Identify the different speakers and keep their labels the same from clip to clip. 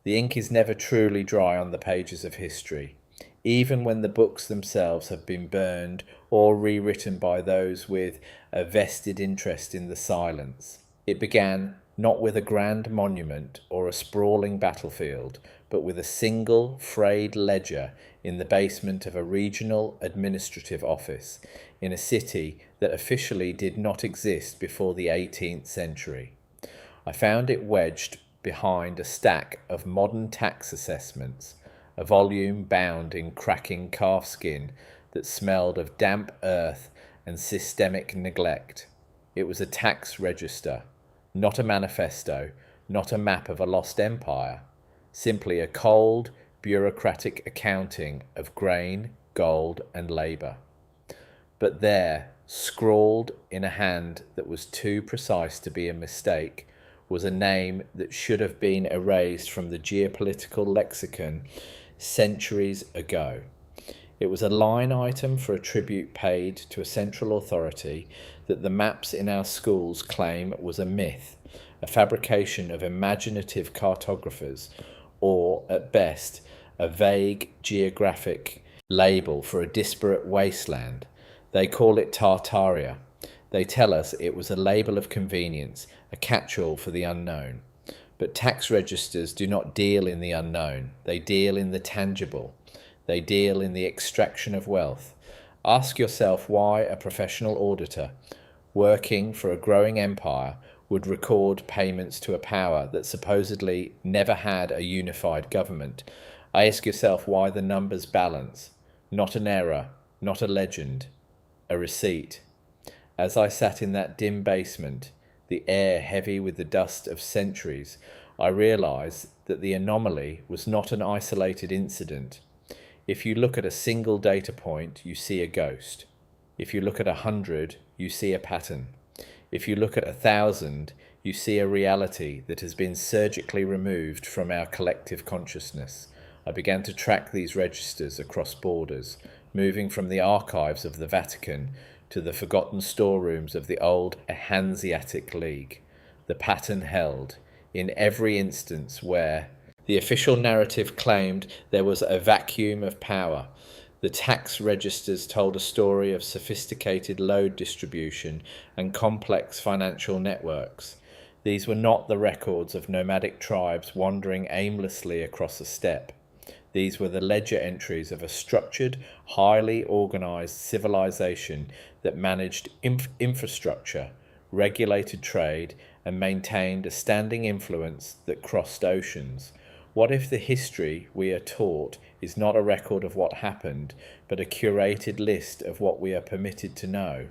Speaker 1: The ink is never truly dry on the pages of history, even when the books themselves have been burned or rewritten by those with a vested interest in the silence. It began not with a grand monument or a sprawling battlefield, but with a single frayed ledger in the basement of a regional administrative office in a city that officially did not exist before the 18th century. I found it wedged behind a stack of modern tax assessments, a volume bound in cracking calfskin that smelled of damp earth and systemic neglect. It was a tax register, not a manifesto, not a map of a lost empire, simply a cold, bureaucratic accounting of grain, gold, and labour. But there, scrawled in a hand that was too precise to be a mistake, was a name that should have been erased from the geopolitical lexicon centuries ago. It was a line item for a tribute paid to a central authority that the maps in our schools claim was a myth, a fabrication of imaginative cartographers, or, at best, a vague geographic label for a disparate wasteland. They call it Tartaria. They tell us it was a label of convenience, a catch-all for the unknown. But tax registers do not deal in the unknown. They deal in the tangible. They deal in the extraction of wealth. Ask yourself why a professional auditor, working for a growing empire, would record payments to a power that supposedly never had a unified government. Ask yourself why the numbers balance. Not an error, not a legend, a receipt. As I sat in that dim basement, the air heavy with the dust of centuries, I realized that the anomaly was not an isolated incident. If you look at a single data point, you see a ghost. If you look at 100, you see a pattern. If you look at 1,000, you see a reality that has been surgically removed from our collective consciousness. I began to track these registers across borders, moving from the archives of the Vatican to the forgotten storerooms of the old Hanseatic League. The pattern held in every instance where the official narrative claimed there was a vacuum of power. The tax registers told a story of sophisticated load distribution and complex financial networks. These were not the records of nomadic tribes wandering aimlessly across a steppe. These were the ledger entries of a structured, highly organized civilization that managed infrastructure, regulated trade, and maintained a standing influence that crossed oceans. What if the history we are taught is not a record of what happened, but a curated list of what we are permitted to know?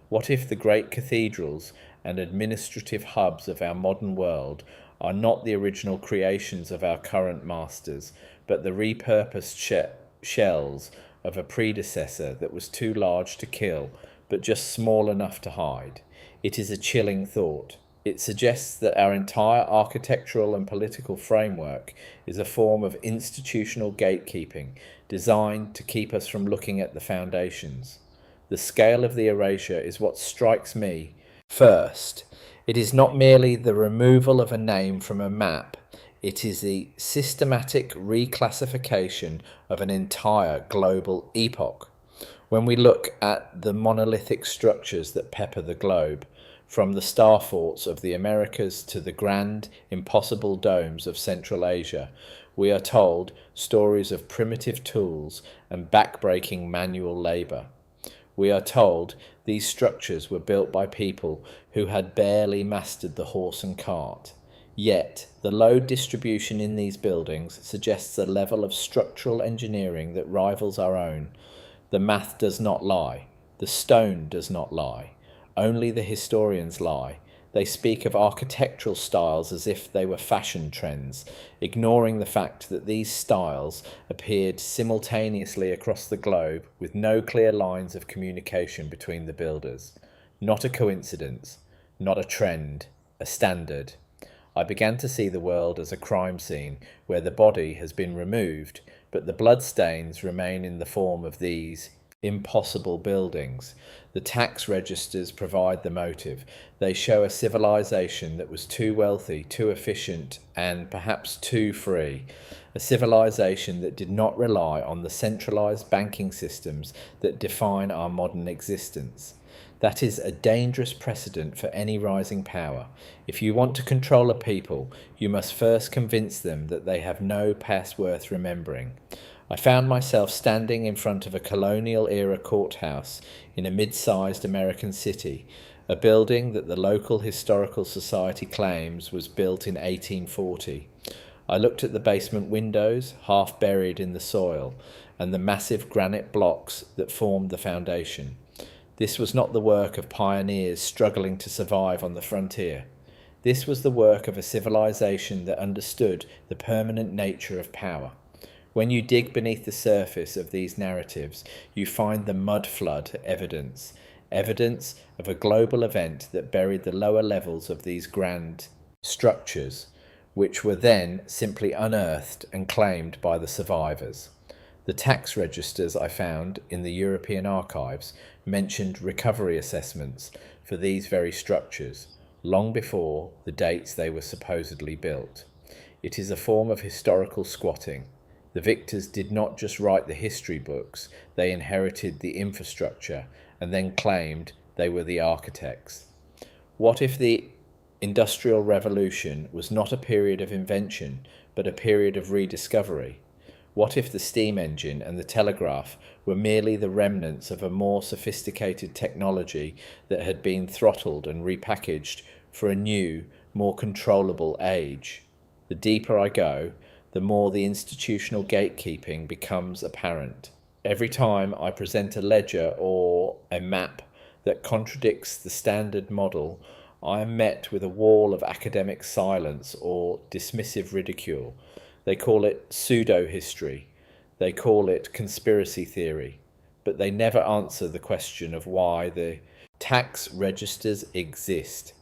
Speaker 1: What if the great cathedrals and administrative hubs of our modern world are not the original creations of our current masters, but the repurposed shells of a predecessor that was too large to kill, but just small enough to hide? It is a chilling thought. It suggests that our entire architectural and political framework is a form of institutional gatekeeping designed to keep us from looking at the foundations. The scale of the erasure is what strikes me first. It is not merely the removal of a name from a map. It is the systematic reclassification of an entire global epoch. When we look at the monolithic structures that pepper the globe, from the star forts of the Americas to the grand, impossible domes of Central Asia, we are told stories of primitive tools and backbreaking manual labour. We are told these structures were built by people who had barely mastered the horse and cart. Yet, the load distribution in these buildings suggests a level of structural engineering that rivals our own. The math does not lie. The stone does not lie. Only the historians lie. They speak of architectural styles as if they were fashion trends, ignoring the fact that these styles appeared simultaneously across the globe with no clear lines of communication between the builders. Not a coincidence, not a trend, a standard. I began to see the world as a crime scene where the body has been removed, but the bloodstains remain in the form of these impossible buildings. The tax registers provide the motive. They show a civilization that was too wealthy, too efficient, and perhaps too free. A civilization that did not rely on the centralized banking systems that define our modern existence. That is a dangerous precedent for any rising power. If you want to control a people, you must first convince them that they have no past worth remembering. I found myself standing in front of a colonial-era courthouse in a mid-sized American city, a building that the local historical society claims was built in 1840. I looked at the basement windows, half buried in the soil, and the massive granite blocks that formed the foundation. This was not the work of pioneers struggling to survive on the frontier. This was the work of a civilization that understood the permanent nature of power. When you dig beneath the surface of these narratives, you find the mud flood evidence of a global event that buried the lower levels of these grand structures, which were then simply unearthed and claimed by the survivors. The tax registers I found in the European archives mentioned recovery assessments for these very structures, long before the dates they were supposedly built. It is a form of historical squatting. The victors did not just write the history books, they inherited the infrastructure and then claimed they were the architects. What if the Industrial Revolution was not a period of invention, but a period of rediscovery? What if the steam engine and the telegraph were merely the remnants of a more sophisticated technology that had been throttled and repackaged for a new, more controllable age? The deeper I go, the more the institutional gatekeeping becomes apparent. Every time I present a ledger or a map that contradicts the standard model, I am met with a wall of academic silence or dismissive ridicule. They call it pseudo-history. They call it conspiracy theory. But they never answer the question of why the tax registers exist.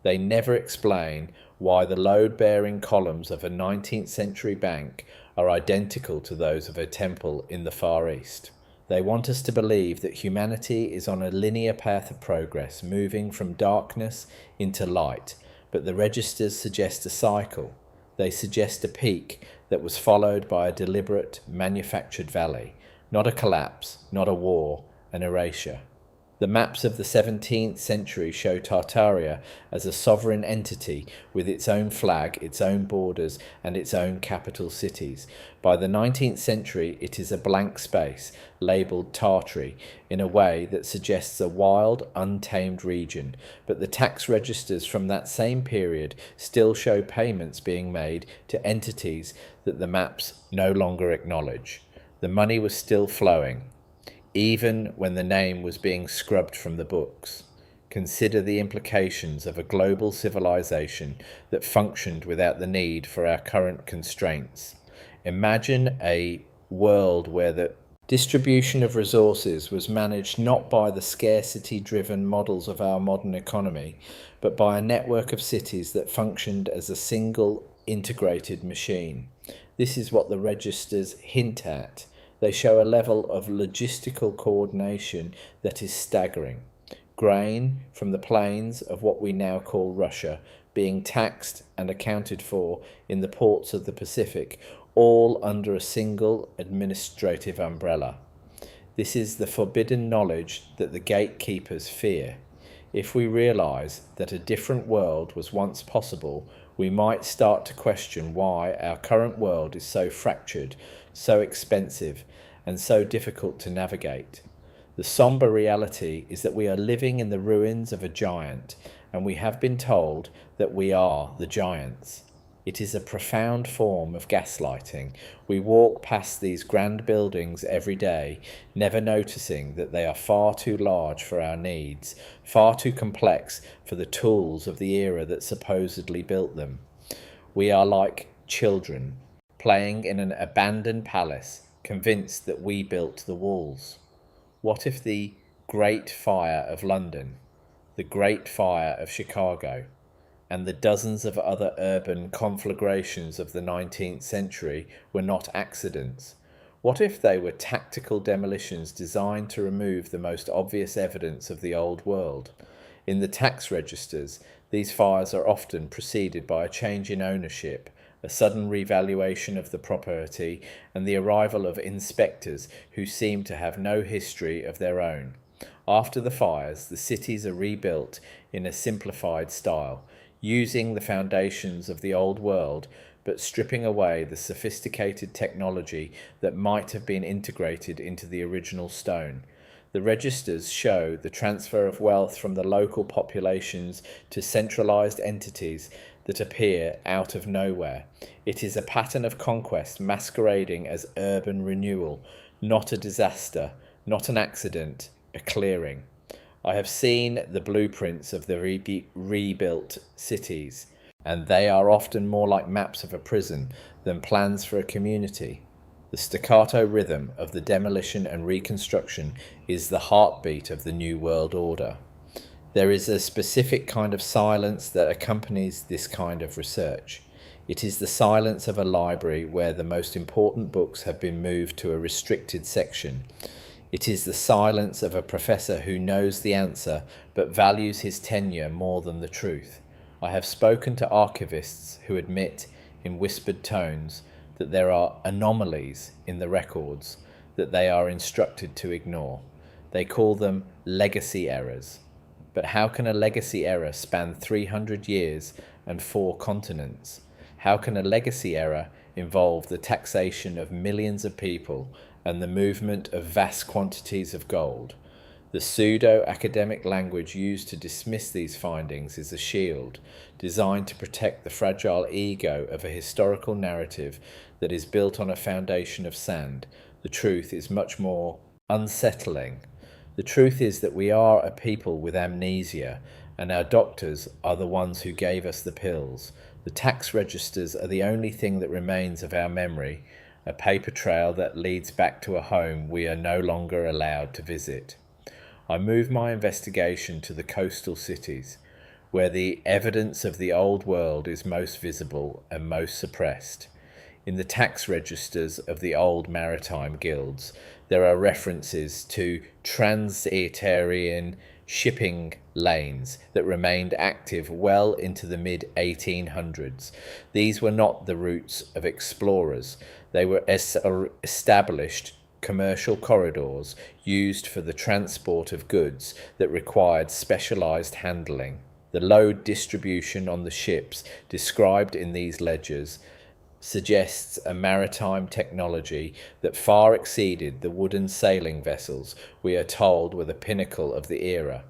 Speaker 1: They never explain why the load-bearing columns of a 19th century bank are identical to those of a temple in the Far East. They want us to believe that humanity is on a linear path of progress, moving from darkness into light, but the registers suggest a cycle. They suggest a peak that was followed by a deliberate, manufactured valley, not a collapse, not a war, an erasure. The maps of the 17th century show Tartaria as a sovereign entity with its own flag, its own borders, and its own capital cities. By the 19th century, it is a blank space, labelled Tartary, in a way that suggests a wild, untamed region, but the tax registers from that same period still show payments being made to entities that the maps no longer acknowledge. The money was still flowing, even when the name was being scrubbed from the books. Consider the implications of a global civilization that functioned without the need for our current constraints. Imagine a world where the distribution of resources was managed not by the scarcity-driven models of our modern economy, but by a network of cities that functioned as a single integrated machine. This is what the registers hint at. They show a level of logistical coordination that is staggering. Grain from the plains of what we now call Russia being taxed and accounted for in the ports of the Pacific, all under a single administrative umbrella. This is the forbidden knowledge that the gatekeepers fear. If we realize that a different world was once possible, we might start to question why our current world is so fractured, so expensive, and so difficult to navigate. The somber reality is that we are living in the ruins of a giant, and we have been told that we are the giants. It is a profound form of gaslighting. We walk past these grand buildings every day, never noticing that they are far too large for our needs, far too complex for the tools of the era that supposedly built them. We are like children, playing in an abandoned palace, convinced that we built the walls. What if the Great Fire of London, the Great Fire of Chicago, and the dozens of other urban conflagrations of the 19th century were not accidents? What if they were tactical demolitions designed to remove the most obvious evidence of the old world? In the tax registers, these fires are often preceded by a change in ownership, a sudden revaluation of the property, and the arrival of inspectors who seem to have no history of their own. After the fires, the cities are rebuilt in a simplified style, using the foundations of the old world, but stripping away the sophisticated technology that might have been integrated into the original stone. The registers show the transfer of wealth from the local populations to centralized entities that appear out of nowhere. It is a pattern of conquest masquerading as urban renewal, not a disaster, not an accident, a clearing. I have seen the blueprints of the rebuilt cities, and they are often more like maps of a prison than plans for a community. The staccato rhythm of the demolition and reconstruction is the heartbeat of the New World Order. There is a specific kind of silence that accompanies this kind of research. It is the silence of a library where the most important books have been moved to a restricted section. It is the silence of a professor who knows the answer but values his tenure more than the truth. I have spoken to archivists who admit, in whispered tones, that there are anomalies in the records that they are instructed to ignore. They call them legacy errors. But how can a legacy error span 300 years and 4 continents? How can a legacy error involve the taxation of millions of people and the movement of vast quantities of gold? The pseudo-academic language used to dismiss these findings is a shield, designed to protect the fragile ego of a historical narrative that is built on a foundation of sand. The truth is much more unsettling. The truth is that we are a people with amnesia, and our doctors are the ones who gave us the pills. The tax registers are the only thing that remains of our memory, a paper trail that leads back to a home we are no longer allowed to visit. I move my investigation to the coastal cities, where the evidence of the old world is most visible and most suppressed. In the tax registers of the old maritime guilds, there are references to Tartarian shipping lanes that remained active well into the mid-1800s. These were not the routes of explorers. They were established commercial corridors used for the transport of goods that required specialized handling. The load distribution on the ships described in these ledgers suggests a maritime technology that far exceeded the wooden sailing vessels we are told were the pinnacle of the era.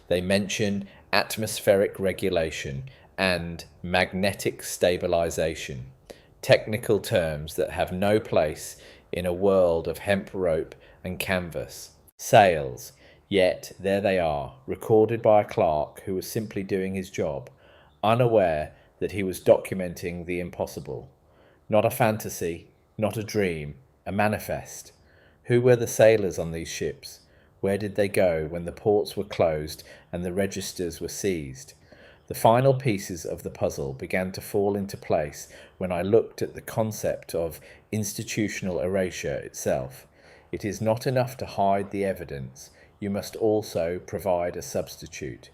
Speaker 1: They mention atmospheric regulation and magnetic stabilization, technical terms that have no place in a world of hemp rope and canvas. Sails, yet there they are, recorded by a clerk who was simply doing his job, unaware that he was documenting the impossible. Not a fantasy, not a dream, a manifest. Who were the sailors on these ships? Where did they go when the ports were closed and the registers were seized? The final pieces of the puzzle began to fall into place when I looked at the concept of institutional erasure itself. It is not enough to hide the evidence. You must also provide a substitute.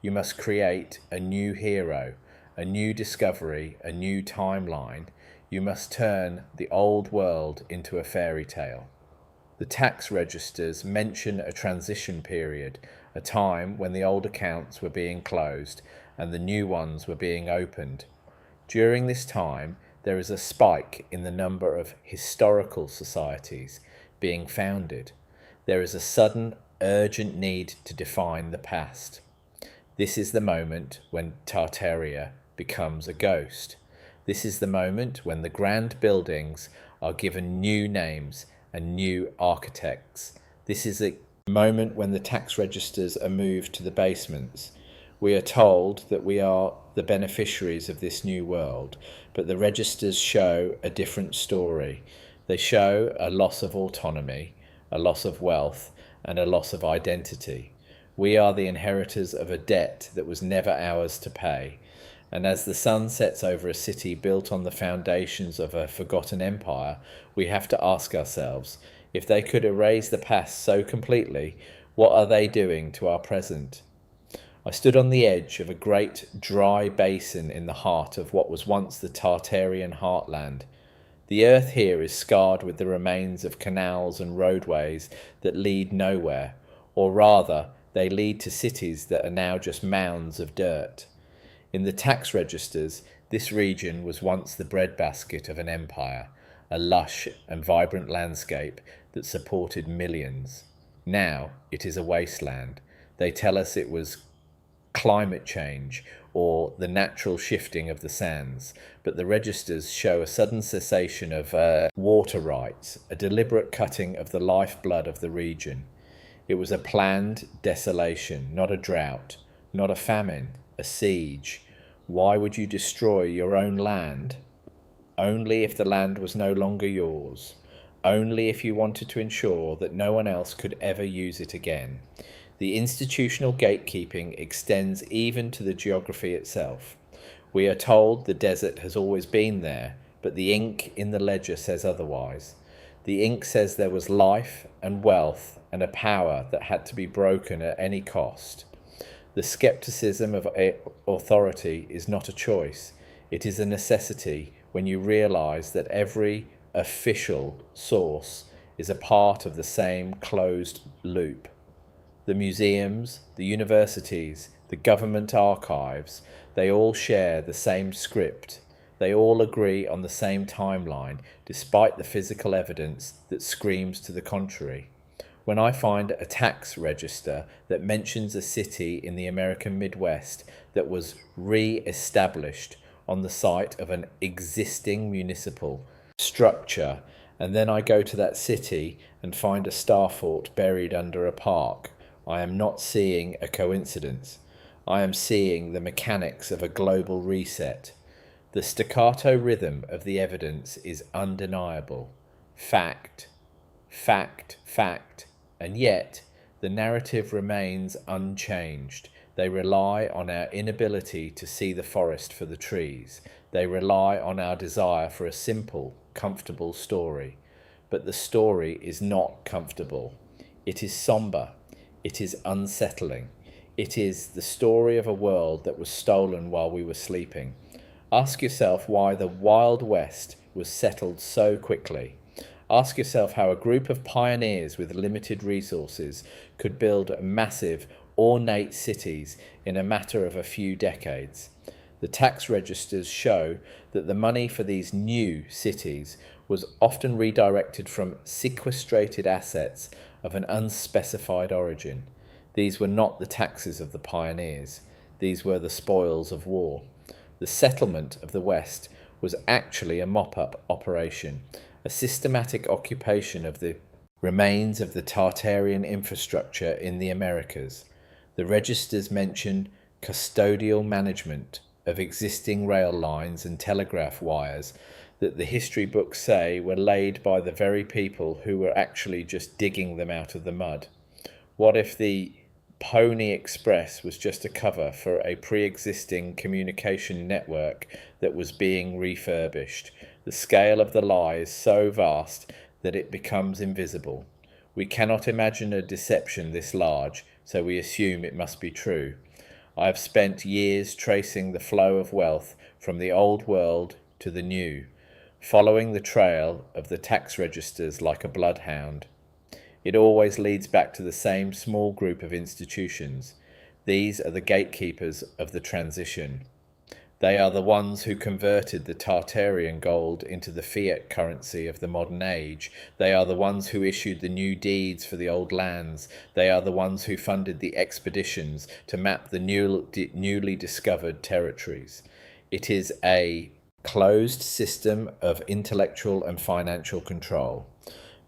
Speaker 1: You must create a new hero, a new discovery, a new timeline. You must turn the old world into a fairy tale. The tax registers mention a transition period, a time when the old accounts were being closed and the new ones were being opened. During this time, there is a spike in the number of historical societies being founded. There is a sudden, urgent need to define the past. This is the moment when Tartaria becomes a ghost. This is the moment when the grand buildings are given new names and new architects. This is a moment when the tax registers are moved to the basements. We are told that we are the beneficiaries of this new world, but the registers show a different story. They show a loss of autonomy, a loss of wealth, and a loss of identity. We are the inheritors of a debt that was never ours to pay. And as the sun sets over a city built on the foundations of a forgotten empire, we have to ask ourselves, if they could erase the past so completely, what are they doing to our present? I stood on the edge of a great dry basin in the heart of what was once the Tartarian heartland. The earth here is scarred with the remains of canals and roadways that lead nowhere, or rather, they lead to cities that are now just mounds of dirt. In the tax registers, this region was once the breadbasket of an empire, a lush and vibrant landscape that supported millions. Now it is a wasteland. They tell us it was climate change or the natural shifting of the sands, but the registers show a sudden cessation of water rights, a deliberate cutting of the lifeblood of the region. It was a planned desolation, not a drought, not a famine, a siege. Why would you destroy your own land? Only if the land was no longer yours. Only if you wanted to ensure that no one else could ever use it again. The institutional gatekeeping extends even to the geography itself. We are told the desert has always been there, but the ink in the ledger says otherwise. The ink says there was life and wealth and a power that had to be broken at any cost. The skepticism of authority is not a choice. It is a necessity when you realize that every official source is a part of the same closed loop. The museums, the universities, the government archives, they all share the same script. They all agree on the same timeline, despite the physical evidence that screams to the contrary. When I find a tax register that mentions a city in the American Midwest that was re-established on the site of an existing municipal structure, and then I go to that city and find a star fort buried under a park, I am not seeing a coincidence. I am seeing the mechanics of a global reset. The staccato rhythm of the evidence is undeniable. Fact, fact, fact. And yet, the narrative remains unchanged. They rely on our inability to see the forest for the trees. They rely on our desire for a simple, comfortable story. But the story is not comfortable. It is somber. It is unsettling. It is the story of a world that was stolen while we were sleeping. Ask yourself why the Wild West was settled so quickly. Ask yourself how a group of pioneers with limited resources could build massive, ornate cities in a matter of a few decades. The tax registers show that the money for these new cities was often redirected from sequestrated assets of an unspecified origin. These were not the taxes of the pioneers. These were the spoils of war. The settlement of the West was actually a mop-up operation, a systematic occupation of the remains of the Tartarian infrastructure in the Americas. The registers mention custodial management of existing rail lines and telegraph wires that the history books say were laid by the very people who were actually just digging them out of the mud. What if the Pony Express was just a cover for a pre-existing communication network that was being refurbished? The scale of the lie is so vast that it becomes invisible. We cannot imagine a deception this large, so we assume it must be true. I have spent years tracing the flow of wealth from the old world to the new, following the trail of the tax registers like a bloodhound. It always leads back to the same small group of institutions. These are the gatekeepers of the transition. They are the ones who converted the Tartarian gold into the fiat currency of the modern age. They are the ones who issued the new deeds for the old lands. They are the ones who funded the expeditions to map the newly discovered territories. It is a closed system of intellectual and financial control.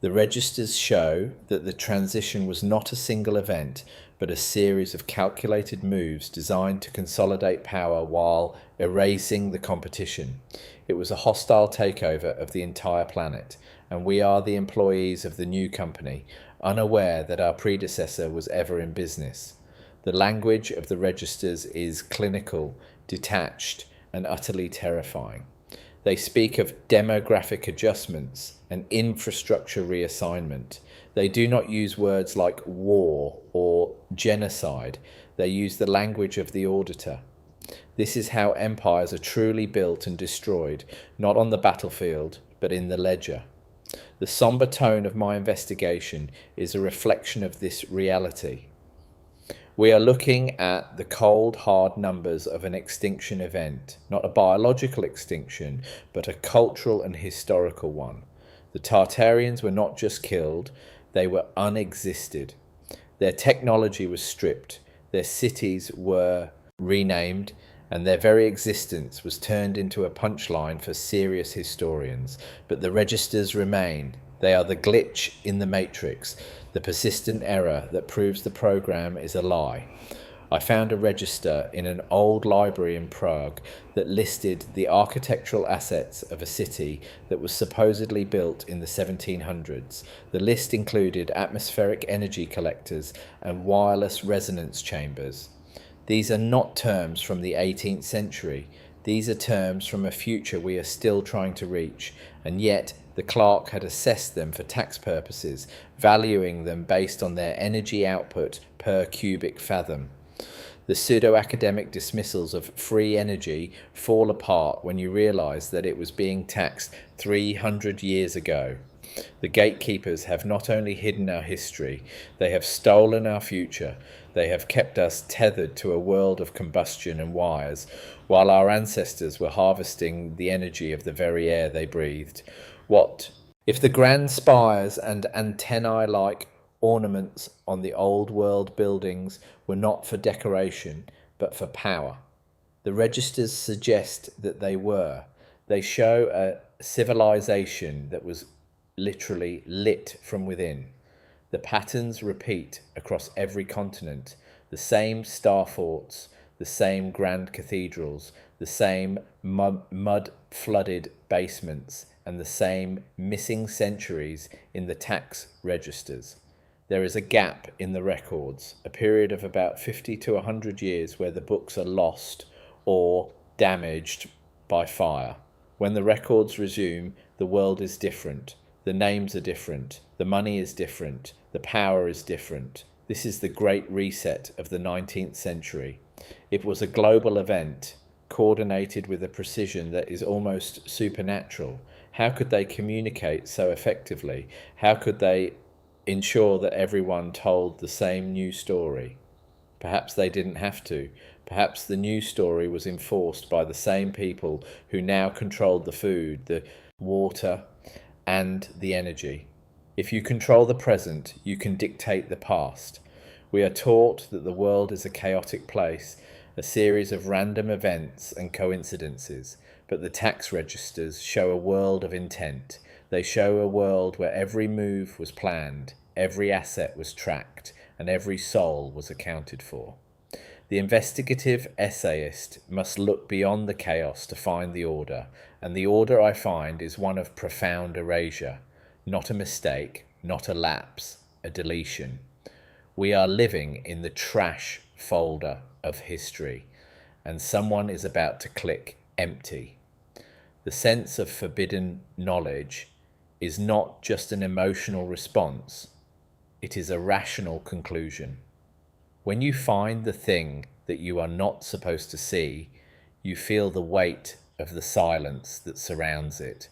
Speaker 1: The registers show that the transition was not a single event, but a series of calculated moves designed to consolidate power while erasing the competition. It was a hostile takeover of the entire planet, and we are the employees of the new company, unaware that our predecessor was ever in business. The language of the registers is clinical, detached, and utterly terrifying. They speak of demographic adjustments and infrastructure reassignment. They do not use words like war or genocide. They use the language of the auditor. This is how empires are truly built and destroyed, not on the battlefield, but in the ledger. The somber tone of my investigation is a reflection of this reality. We are looking at the cold, hard numbers of an extinction event, not a biological extinction, but a cultural and historical one. The Tartarians were not just killed, they were unexisted. Their technology was stripped, their cities were renamed, and their very existence was turned into a punchline for serious historians. But the registers remain. They are the glitch in the matrix, the persistent error that proves the program is a lie. I found a register in an old library in Prague that listed the architectural assets of a city that was supposedly built in the 1700s. The list included atmospheric energy collectors and wireless resonance chambers. These are not terms from the 18th century. These are terms from a future we are still trying to reach, and yet the clerk had assessed them for tax purposes, valuing them based on their energy output per cubic fathom. The pseudo-academic dismissals of free energy fall apart when you realise that it was being taxed 300 years ago. The gatekeepers have not only hidden our history, they have stolen our future. They have kept us tethered to a world of combustion and wires, while our ancestors were harvesting the energy of the very air they breathed. What if the grand spires and antennae-like ornaments on the old world buildings were not for decoration, but for power? The registers suggest that they were. They show a civilization that was literally lit from within. The patterns repeat across every continent. The same star forts, the same grand cathedrals, the same mud-flooded basements, and the same missing centuries in the tax registers. There is a gap in the records, a period of about 50 to 100 years where the books are lost or damaged by fire. When the records resume, the world is different. The names are different. The money is different. The power is different. This is the great reset of the 19th century. It was a global event, coordinated with a precision that is almost supernatural. How could they communicate so effectively? How could they ensure that everyone told the same new story? Perhaps they didn't have to. Perhaps the new story was enforced by the same people who now controlled the food, the water, and the energy. If you control the present, you can dictate the past. We are taught that the world is a chaotic place, a series of random events and coincidences, but the tax registers show a world of intent. They show a world where every move was planned, every asset was tracked, and every soul was accounted for. The investigative essayist must look beyond the chaos to find the order, and the order I find is one of profound erasure, not a mistake, not a lapse, a deletion. We are living in the trash folder of history, and someone is about to click empty. The sense of forbidden knowledge is not just an emotional response, it is a rational conclusion. When you find the thing that you are not supposed to see, you feel the weight of the silence that surrounds it.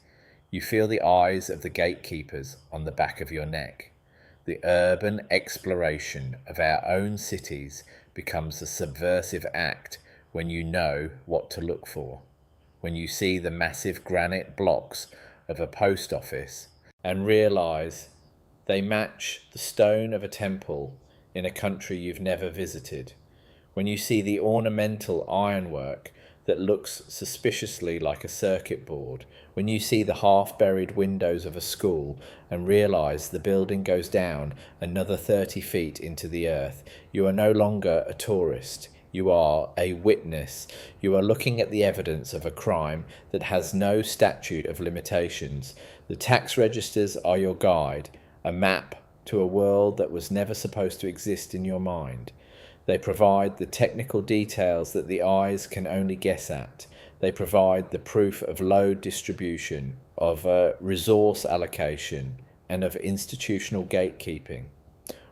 Speaker 1: You feel the eyes of the gatekeepers on the back of your neck. The urban exploration of our own cities becomes a subversive act when you know what to look for. When you see the massive granite blocks of a post office and realise they match the stone of a temple in a country you've never visited. When you see the ornamental ironwork that looks suspiciously like a circuit board. When you see the half-buried windows of a school and realise the building goes down another 30 feet into the earth, you are no longer a tourist. You are a witness. You are looking at the evidence of a crime that has no statute of limitations. The tax registers are your guide, a map to a world that was never supposed to exist in your mind. They provide the technical details that the eyes can only guess at. They provide the proof of load distribution, of resource allocation, and of institutional gatekeeping.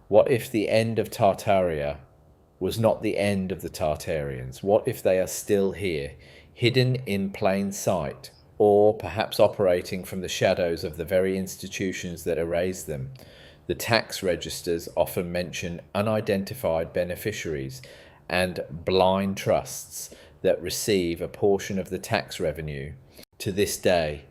Speaker 1: What if the end of Tartaria was not the end of the Tartarians? What if they are still here, hidden in plain sight, or perhaps operating from the shadows of the very institutions that erased them? The tax registers often mention unidentified beneficiaries and blind trusts that receive a portion of the tax revenue. To this day,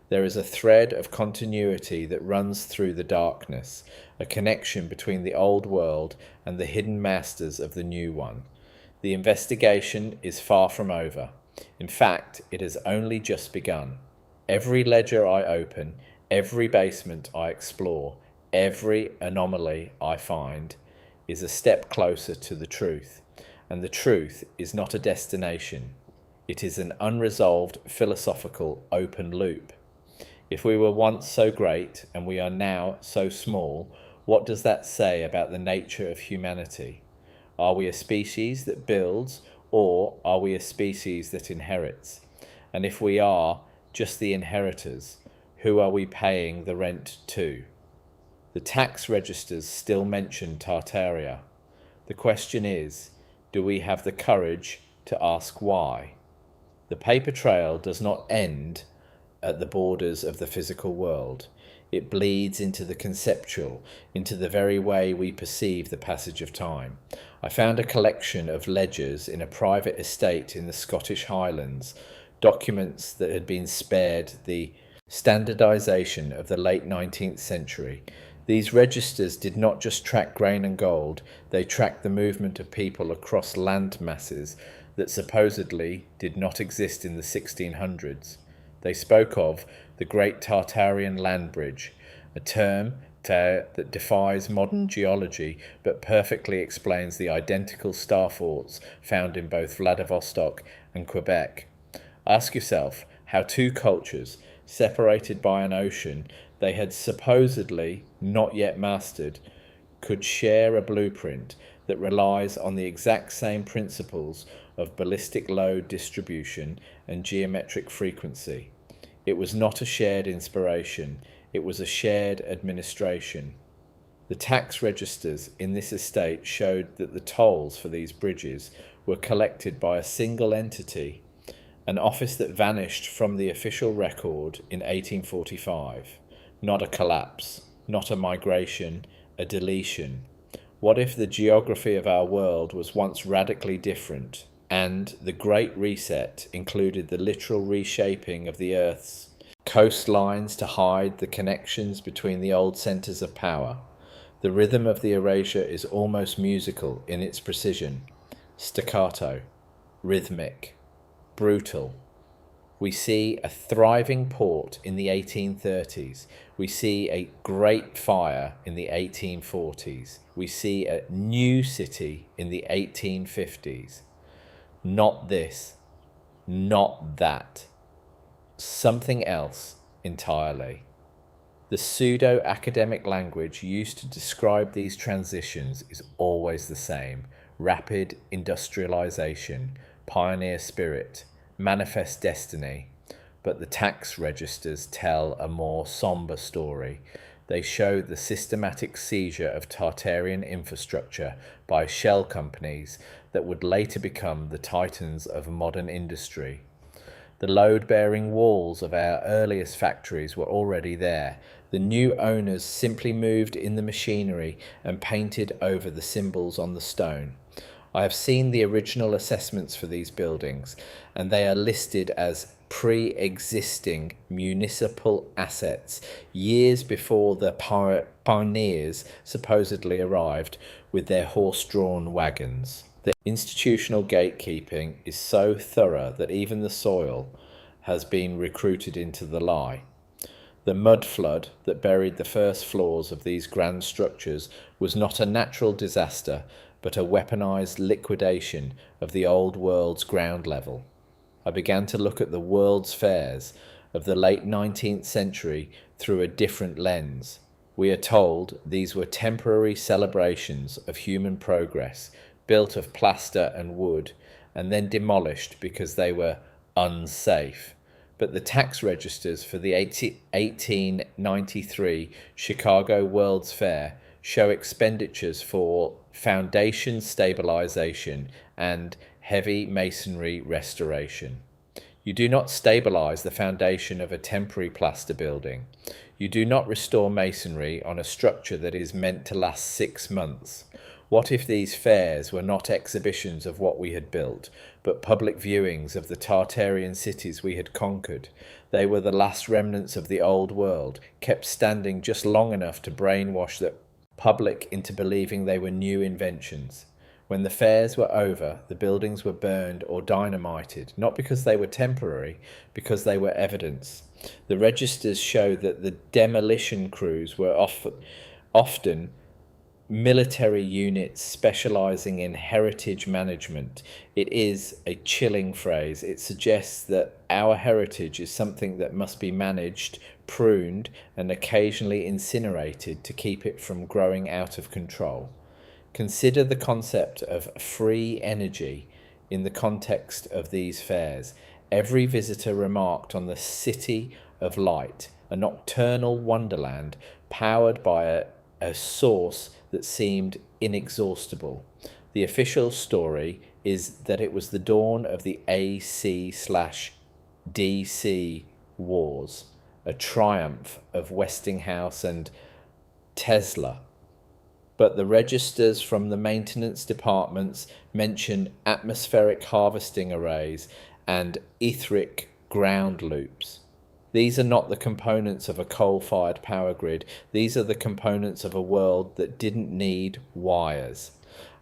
Speaker 1: there is a thread of continuity that runs through the darkness, a connection between the old world and the hidden masters of the new one. The investigation is far from over. In fact, it has only just begun. Every ledger I open, every basement I explore, every anomaly I find is a step closer to the truth. And the truth is not a destination. It is an unresolved philosophical open loop. If we were once so great and we are now so small, what does that say about the nature of humanity? Are we a species that builds, or are we a species that inherits? And if we are just the inheritors, who are we paying the rent to? The tax registers still mention Tartaria. The question is, do we have the courage to ask why? The paper trail does not end at the borders of the physical world. It bleeds into the conceptual, into the very way we perceive the passage of time. I found a collection of ledgers in a private estate in the Scottish Highlands, documents that had been spared the standardization of the late 19th century. These registers did not just track grain and gold, they tracked the movement of people across land masses that supposedly did not exist in the 1600s. They spoke of the Great Tartarian Land Bridge, a term that defies modern geology but perfectly explains the identical star forts found in both Vladivostok and Quebec. Ask yourself how two cultures, separated by an ocean they had supposedly not yet mastered, could share a blueprint that relies on the exact same principles of ballistic load distribution and geometric frequency. It was not a shared inspiration, it was a shared administration. The tax registers in this estate showed that the tolls for these bridges were collected by a single entity, an office that vanished from the official record in 1845. Not a collapse, not a migration, a deletion. What if the geography of our world was once radically different, and the Great Reset included the literal reshaping of the Earth's coastlines to hide the connections between the old centres of power? The rhythm of the erasure is almost musical in its precision, staccato, rhythmic, brutal. We see a thriving port in the 1830s. We see a great fire in the 1840s. We see a new city in the 1850s. Not this, not that. Something else entirely. The pseudo-academic language used to describe these transitions is always the same. Rapid industrialization, pioneer spirit, manifest destiny. But the tax registers tell a more somber story. They show the systematic seizure of Tartarian infrastructure by shell companies that would later become the titans of modern industry. The load-bearing walls of our earliest factories were already there. The new owners simply moved in the machinery and painted over the symbols on the stone. I have seen the original assessments for these buildings, and they are listed as pre-existing municipal assets years before the pioneers supposedly arrived with their horse-drawn wagons. The institutional gatekeeping is so thorough that even the soil has been recruited into the lie. The mud flood that buried the first floors of these grand structures was not a natural disaster, but a weaponized liquidation of the old world's ground level. I began to look at the world's fairs of the late 19th century through a different lens. We are told these were temporary celebrations of human progress, built of plaster and wood, and then demolished because they were unsafe. But the tax registers for the 1893 Chicago World's Fair show expenditures for foundation stabilization and heavy masonry restoration. You do not stabilize the foundation of a temporary plaster building. You do not restore masonry on a structure that is meant to last 6 months. What if these fairs were not exhibitions of what we had built, but public viewings of the Tartarian cities we had conquered? They were the last remnants of the old world, kept standing just long enough to brainwash the public into believing they were new inventions. When the fairs were over, the buildings were burned or dynamited, not because they were temporary, because they were evidence. The registers show that the demolition crews were often military units specializing in heritage management. It is a chilling phrase. It suggests that our heritage is something that must be managed, pruned, and occasionally incinerated to keep it from growing out of control. Consider the concept of free energy in the context of these fairs. Every visitor remarked on the City of Light, a nocturnal wonderland powered by a source that seemed inexhaustible. The official story is that it was the dawn of the AC/DC wars, a triumph of Westinghouse and Tesla. But the registers from the maintenance departments mention atmospheric harvesting arrays and etheric ground loops. These are not the components of a coal-fired power grid. These are the components of a world that didn't need wires.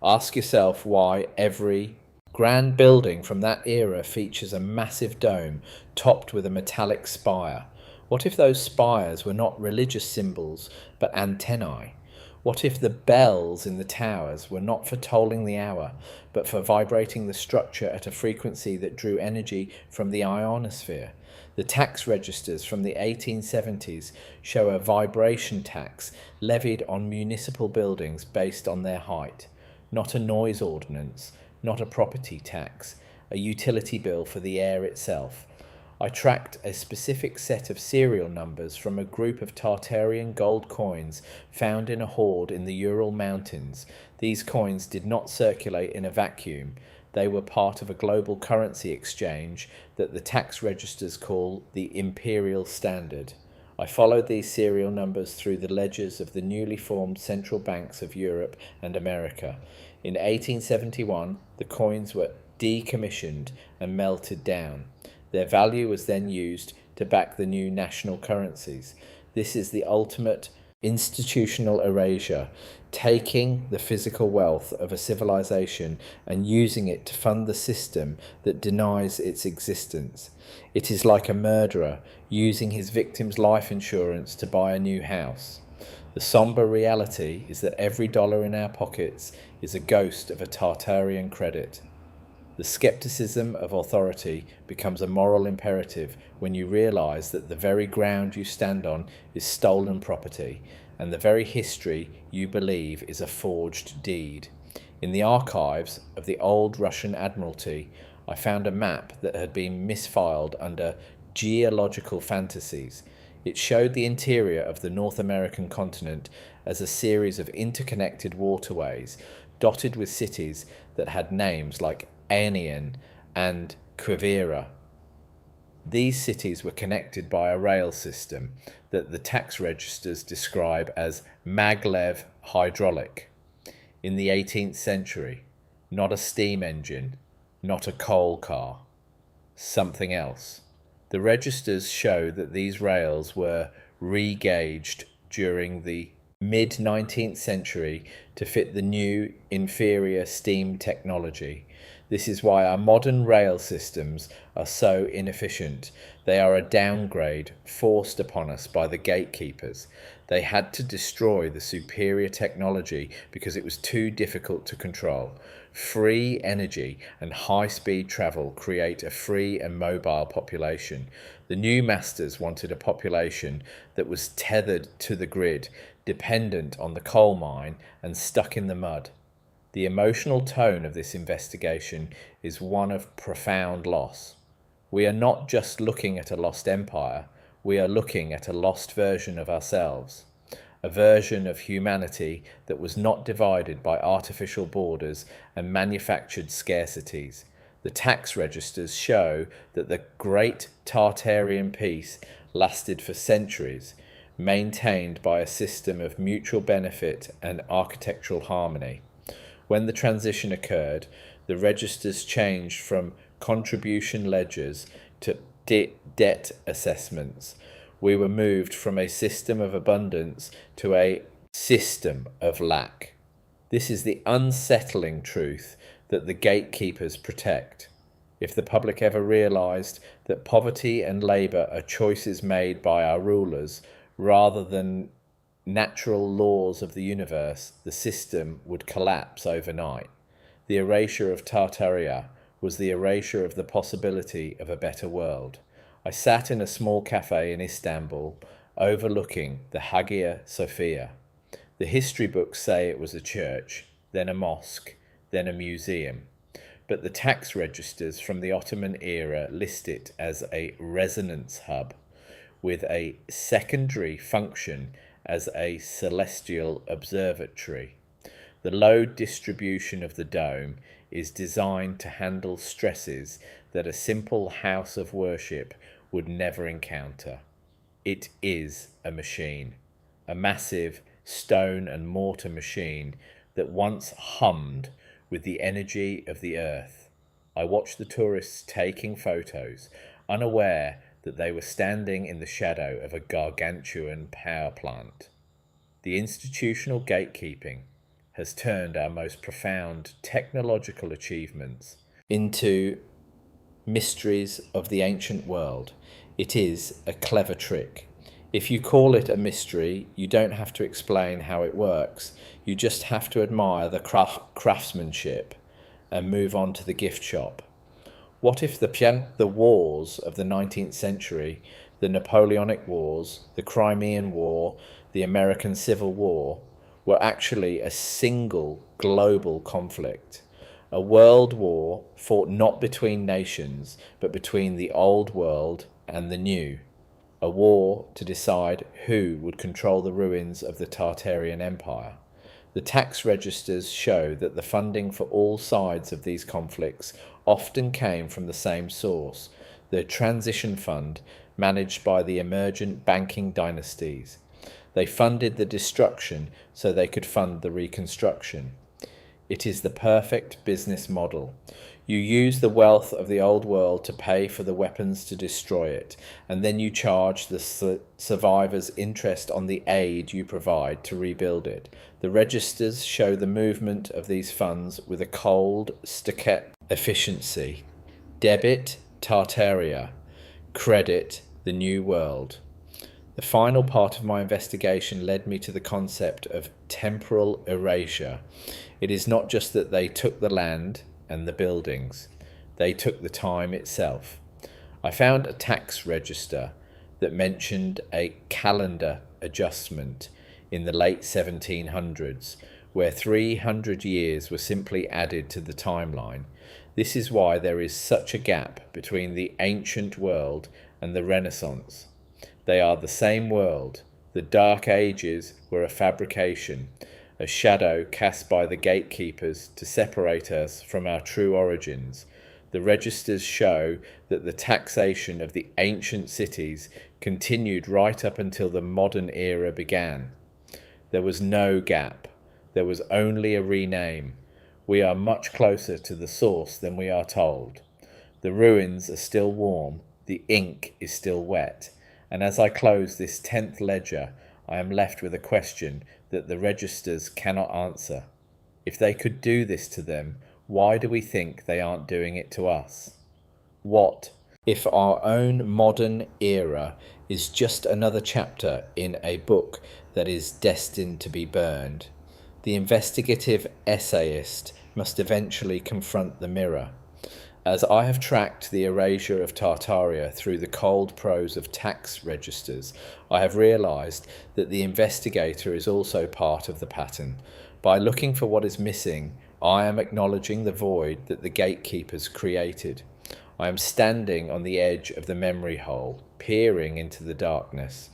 Speaker 1: Ask yourself why every grand building from that era features a massive dome topped with a metallic spire. What if those spires were not religious symbols, but antennae? What if the bells in the towers were not for tolling the hour, but for vibrating the structure at a frequency that drew energy from the ionosphere? The tax registers from the 1870s show a vibration tax levied on municipal buildings based on their height, not a noise ordinance, not a property tax, a utility bill for the air itself. I tracked a specific set of serial numbers from a group of Tartarian gold coins found in a hoard in the Ural Mountains. These coins did not circulate in a vacuum. They were part of a global currency exchange that the tax registers call the Imperial Standard. I followed these serial numbers through the ledgers of the newly formed central banks of Europe and America. In 1871, the coins were decommissioned and melted down. Their value was then used to back the new national currencies. This is the ultimate institutional erasure, taking the physical wealth of a civilization and using it to fund the system that denies its existence. It is like a murderer using his victim's life insurance to buy a new house. The somber reality is that every dollar in our pockets is a ghost of a Tartarian credit. The skepticism of authority becomes a moral imperative when you realize that the very ground you stand on is stolen property, and the very history you believe is a forged deed. In the archives of the old Russian Admiralty, I found a map that had been misfiled under geological fantasies. It showed the interior of the North American continent as a series of interconnected waterways, dotted with cities that had names like Aenean and Quivira. These cities were connected by a rail system that the tax registers describe as maglev hydraulic. In the 18th century, not a steam engine, not a coal car, something else. The registers show that these rails were re-gauged during the mid-19th century to fit the new, inferior steam technology. This is why our modern rail systems are so inefficient. They are a downgrade forced upon us by the gatekeepers. They had to destroy the superior technology because it was too difficult to control. Free energy and high-speed travel create a free and mobile population. The new masters wanted a population that was tethered to the grid, dependent on the coal mine and stuck in the mud. The emotional tone of this investigation is one of profound loss. We are not just looking at a lost empire, we are looking at a lost version of ourselves, a version of humanity that was not divided by artificial borders and manufactured scarcities. The tax registers show that the great Tartarian peace lasted for centuries, maintained by a system of mutual benefit and architectural harmony. When the transition occurred, the registers changed from contribution ledgers to debt assessments. We were moved from a system of abundance to a system of lack. This is the unsettling truth that the gatekeepers protect. If the public ever realized that poverty and labor are choices made by our rulers rather than natural laws of the universe, the system would collapse overnight. The erasure of Tartaria was the erasure of the possibility of a better world. I sat in a small cafe in Istanbul, overlooking the Hagia Sophia. The history books say it was a church, then a mosque, then a museum. But the tax registers from the Ottoman era list it as a resonance hub, with a secondary function as a celestial observatory. The load distribution of the dome is designed to handle stresses that a simple house of worship would never encounter. It is a machine, a massive stone and mortar machine that once hummed with the energy of the earth. I watched the tourists taking photos, unaware that they were standing in the shadow of a gargantuan power plant. The institutional gatekeeping has turned our most profound technological achievements into mysteries of the ancient world. It is a clever trick. If you call it a mystery, you don't have to explain how it works. You just have to admire the craftsmanship and move on to the gift shop. What if the wars of the 19th century, the Napoleonic Wars, the Crimean War, the American Civil War, were actually a single global conflict? A world war fought not between nations, but between the old world and the new. A war to decide who would control the ruins of the Tartarian Empire. The tax registers show that the funding for all sides of these conflicts often came from the same source, the transition fund managed by the emergent banking dynasties. They funded the destruction so they could fund the reconstruction. It is the perfect business model. You use the wealth of the old world to pay for the weapons to destroy it, and then you charge the survivors interest on the aid you provide to rebuild it. The registers show the movement of these funds with a cold, staccato efficiency. Debit, Tartaria. Credit, the new world. The final part of my investigation led me to the concept of temporal erasure. It is not just that they took the land and the buildings, they took the time itself. I found a tax register that mentioned a calendar adjustment in the late 1700s, where 300 years were simply added to the timeline. This is why there is such a gap between the ancient world and the Renaissance. They are the same world. The Dark Ages were a fabrication, a shadow cast by the gatekeepers to separate us from our true origins. The registers show that the taxation of the ancient cities continued right up until the modern era began. There was no gap. There was only a rename. We are much closer to the source than we are told. The ruins are still warm. The ink is still wet. And as I close this 10th ledger, I am left with a question that the registers cannot answer. If they could do this to them, why do we think they aren't doing it to us? What if our own modern era is just another chapter in a book that is destined to be burned? The investigative essayist must eventually confront the mirror. As I have tracked the erasure of Tartaria through the cold prose of tax registers, I have realized that the investigator is also part of the pattern. By looking for what is missing, I am acknowledging the void that the gatekeepers created. I am standing on the edge of the memory hole, peering into the darkness.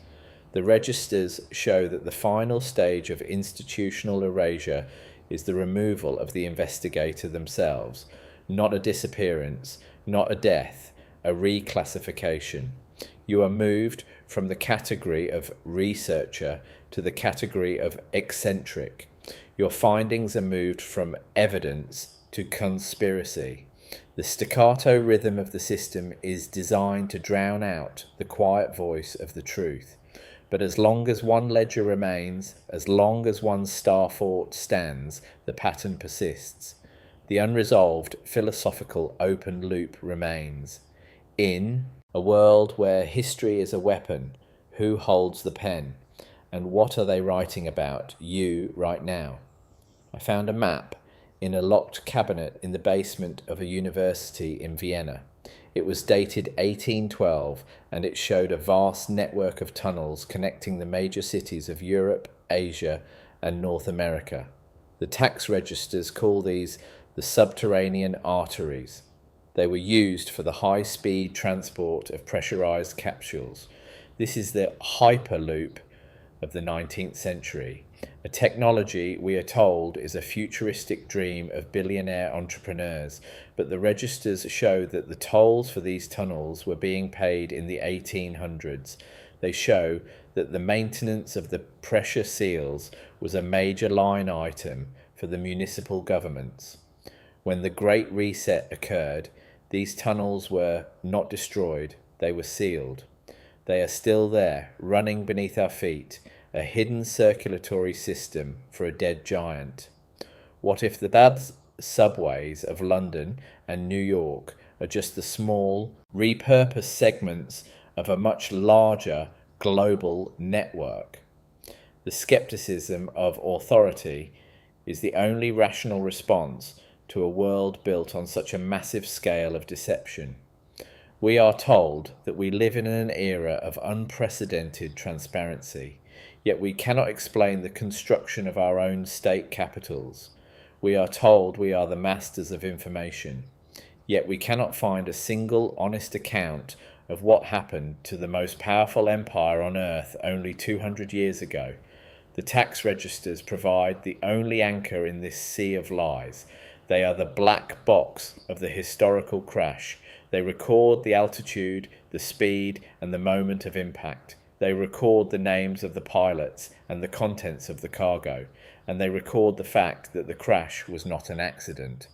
Speaker 1: The registers show that the final stage of institutional erasure is the removal of the investigator themselves, not a disappearance, not a death, a reclassification. You are moved from the category of researcher to the category of eccentric. Your findings are moved from evidence to conspiracy. The staccato rhythm of the system is designed to drown out the quiet voice of the truth. But as long as one ledger remains, as long as one star fort stands, the pattern persists. The unresolved philosophical open loop remains. In a world where history is a weapon, who holds the pen? And what are they writing about, you, right now? I found a map in a locked cabinet in the basement of a university in Vienna. It was dated 1812, and it showed a vast network of tunnels connecting the major cities of Europe, Asia, and North America. The tax registers call these the subterranean arteries. They were used for the high-speed transport of pressurized capsules. This is the hyperloop of the 19th century, a technology we are told is a futuristic dream of billionaire entrepreneurs, but the registers show that the tolls for these tunnels were being paid in the 1800s. They show that the maintenance of the pressure seals was a major line item for the municipal governments. When the Great Reset occurred, these tunnels were not destroyed, they were sealed. They are still there, running beneath our feet, a hidden circulatory system for a dead giant. What if the bad subways of London and New York are just the small, repurposed segments of a much larger global network? The skepticism of authority is the only rational response to a world built on such a massive scale of deception. We are told that we live in an era of unprecedented transparency, yet we cannot explain the construction of our own state capitals. We are told we are the masters of information, yet we cannot find a single honest account of what happened to the most powerful empire on earth only 200 years ago. The tax registers provide the only anchor in this sea of lies. They are the black box of the historical crash. They record the altitude, the speed, and the moment of impact. They record the names of the pilots and the contents of the cargo, and they record the fact that the crash was not an accident.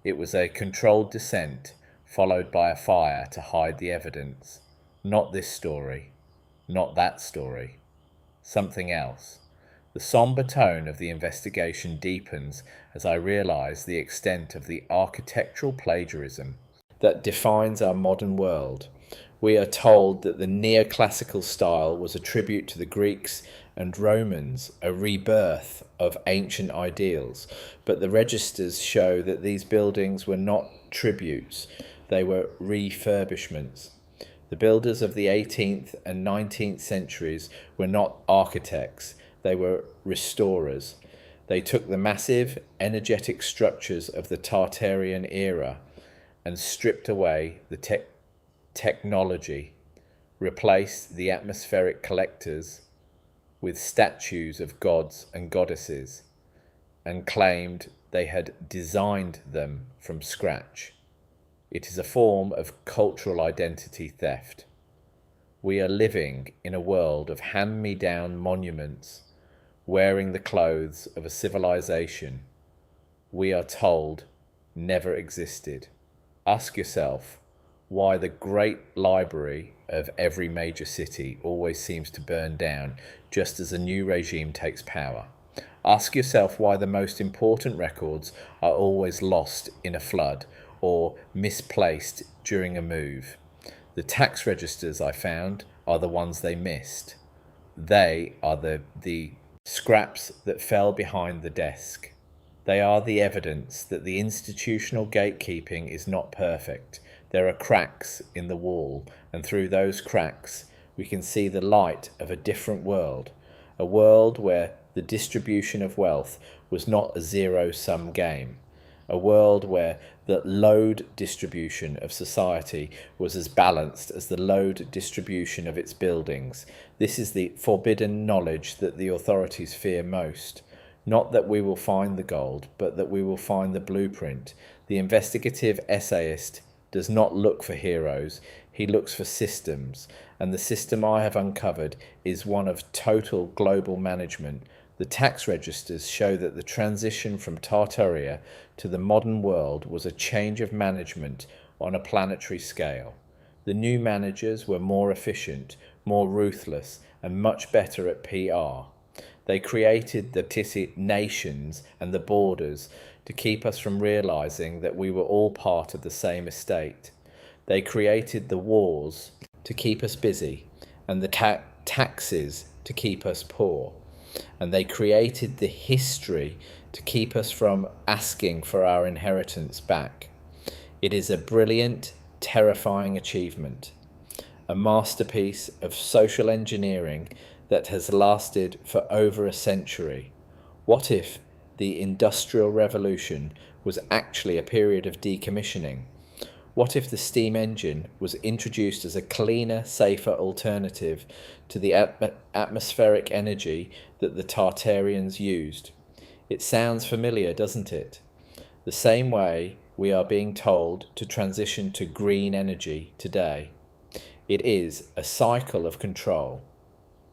Speaker 1: It was a controlled descent, followed by a fire to hide the evidence. Not this story, not that story, something else. The somber tone of the investigation deepens as I realize the extent of the architectural plagiarism that defines our modern world. We are told that the neoclassical style was a tribute to the Greeks and Romans, a rebirth of ancient ideals, but the registers show that these buildings were not tributes, they were refurbishments. The builders of the 18th and 19th centuries were not architects, they were restorers. They took the massive, energetic structures of the Tartarian era and stripped away the technology, replaced the atmospheric collectors with statues of gods and goddesses, and claimed they had designed them from scratch. It is a form of cultural identity theft. We are living in a world of hand-me-down monuments, wearing the clothes of a civilization we are told never existed. Ask yourself why the great library of every major city always seems to burn down just as a new regime takes power. Ask yourself why the most important records are always lost in a flood or misplaced during a move. The tax registers I found are the ones they missed. They are the scraps that fell behind the desk. They are the evidence that the institutional gatekeeping is not perfect. There are cracks in the wall, and through those cracks we can see the light of a different world, a world where the distribution of wealth was not a zero-sum game, a world where the load distribution of society was as balanced as the load distribution of its buildings. This is the forbidden knowledge that the authorities fear most. Not that we will find the gold, but that we will find the blueprint. The investigative essayist does not look for heroes, he looks for systems, and the system I have uncovered is one of total global management. The tax registers show that the transition from Tartaria to the modern world was a change of management on a planetary scale. The new managers were more efficient, more ruthless, and much better at PR. They created the nations and the borders to keep us from realizing that we were all part of the same estate. They created the wars to keep us busy and the taxes to keep us poor. And they created the history to keep us from asking for our inheritance back. It is a brilliant, terrifying achievement, a masterpiece of social engineering that has lasted for over a century. What if the Industrial Revolution was actually a period of decommissioning? What if the steam engine was introduced as a cleaner, safer alternative to the atmospheric energy that the Tartarians used? It sounds familiar, doesn't it? The same way we are being told to transition to green energy today. It is a cycle of control.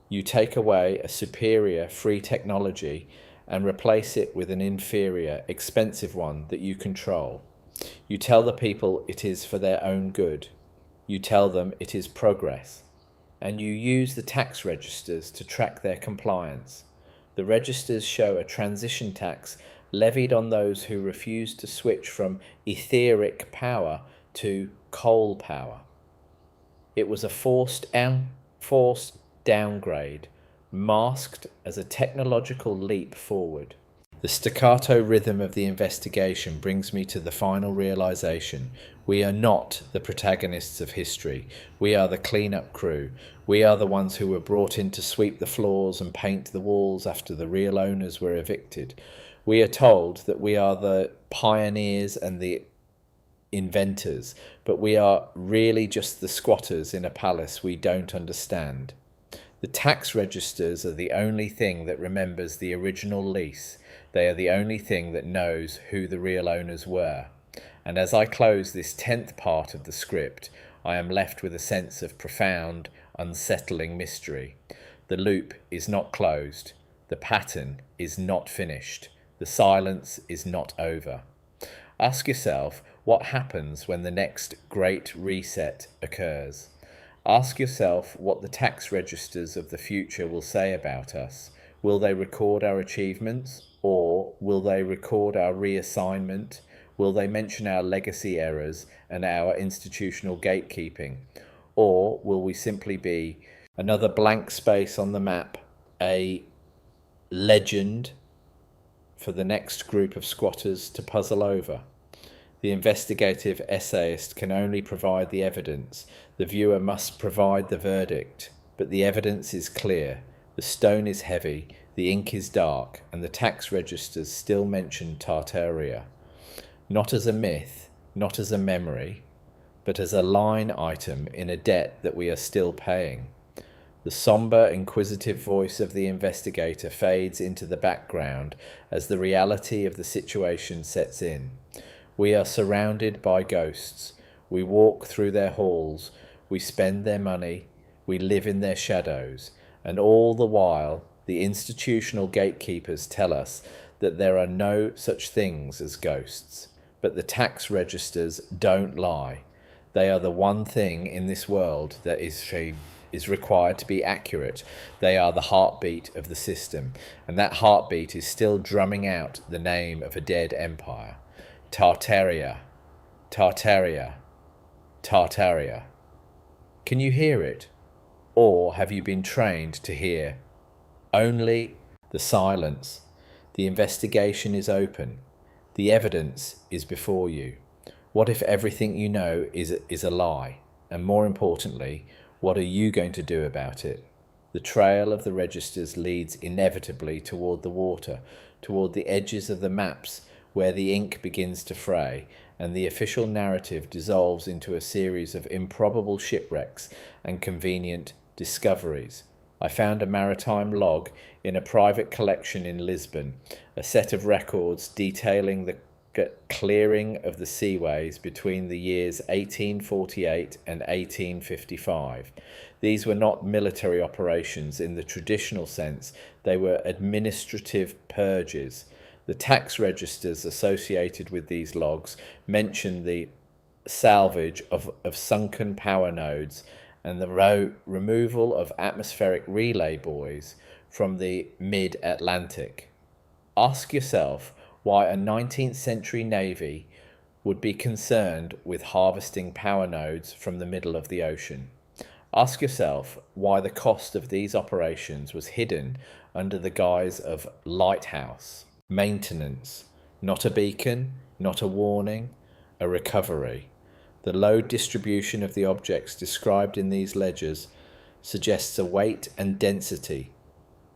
Speaker 1: You take away a superior free technology and replace it with an inferior, expensive one that you control. You tell the people it is for their own good. You tell them it is progress. And you use the tax registers to track their compliance. The registers show a transition tax levied on those who refuse to switch from etheric power to coal power. It was a forced downgrade, masked as a technological leap forward. The staccato rhythm of the investigation brings me to the final realization. We are not the protagonists of history. We are the clean-up crew. We are the ones who were brought in to sweep the floors and paint the walls after the real owners were evicted. We are told that we are the pioneers and the inventors, but we are really just the squatters in a palace we don't understand. The tax registers are the only thing that remembers the original lease. They are the only thing that knows who the real owners were. And as I close this 10th part of the script, I am left with a sense of profound, unsettling mystery. The loop is not closed. The pattern is not finished. The silence is not over. Ask yourself what happens when the next great reset occurs. Ask yourself what the tax registers of the future will say about us. Will they record our achievements, or will they record our reassignment? Will they mention our legacy errors and our institutional gatekeeping? Or will we simply be another blank space on the map, a legend for the next group of squatters to puzzle over? The investigative essayist can only provide the evidence. The viewer must provide the verdict. But the evidence is clear. The stone is heavy, the ink is dark, and the tax registers still mention Tartaria. Not as a myth, not as a memory, but as a line item in a debt that we are still paying. The sombre, inquisitive voice of the investigator fades into the background as the reality of the situation sets in. We are surrounded by ghosts. We walk through their halls. We spend their money. We live in their shadows. And all the while, the institutional gatekeepers tell us that there are no such things as ghosts. But the tax registers don't lie. They are the one thing in this world that is required to be accurate. They are the heartbeat of the system. And that heartbeat is still drumming out the name of a dead empire. Tartaria, Tartaria, Tartaria. Can you hear it? Or have you been trained to hear only the silence? The investigation is open. The evidence is before you. What if everything you know is a lie? And more importantly, what are you going to do about it? The trail of the registers leads inevitably toward the water, toward the edges of the maps where the ink begins to fray and the official narrative dissolves into a series of improbable shipwrecks and convenient discoveries. I found a maritime log in a private collection in Lisbon, a set of records detailing the clearing of the seaways between the years 1848 and 1855. These were not military operations in the traditional sense, they were administrative purges. The tax registers associated with these logs mention the salvage of sunken power nodes and the removal of atmospheric relay buoys from the mid-Atlantic. Ask yourself why a 19th century navy would be concerned with harvesting power nodes from the middle of the ocean. Ask yourself why the cost of these operations was hidden under the guise of lighthouse maintenance, not a beacon, not a warning, a recovery. The load distribution of the objects described in these ledgers suggests a weight and density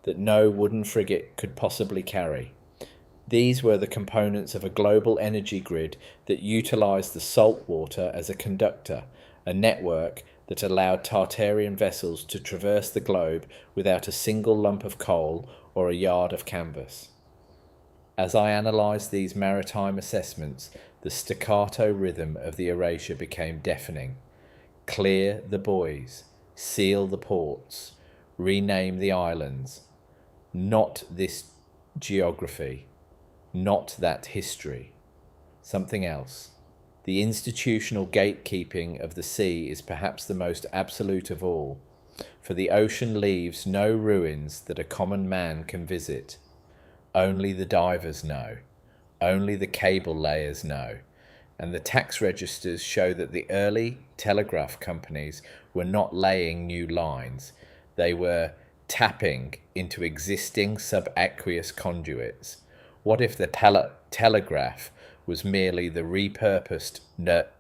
Speaker 1: that no wooden frigate could possibly carry. These were the components of a global energy grid that utilized the salt water as a conductor, a network that allowed Tartarian vessels to traverse the globe without a single lump of coal or a yard of canvas. As I analysed these maritime assessments, the staccato rhythm of the erasure became deafening. Clear the buoys, seal the ports, rename the islands. Not this geography, not that history. Something else. The institutional gatekeeping of the sea is perhaps the most absolute of all, for the ocean leaves no ruins that a common man can visit. Only the divers know, only the cable layers know, and the tax registers show that the early telegraph companies were not laying new lines, they were tapping into existing subaqueous conduits. What if the telegraph was merely the repurposed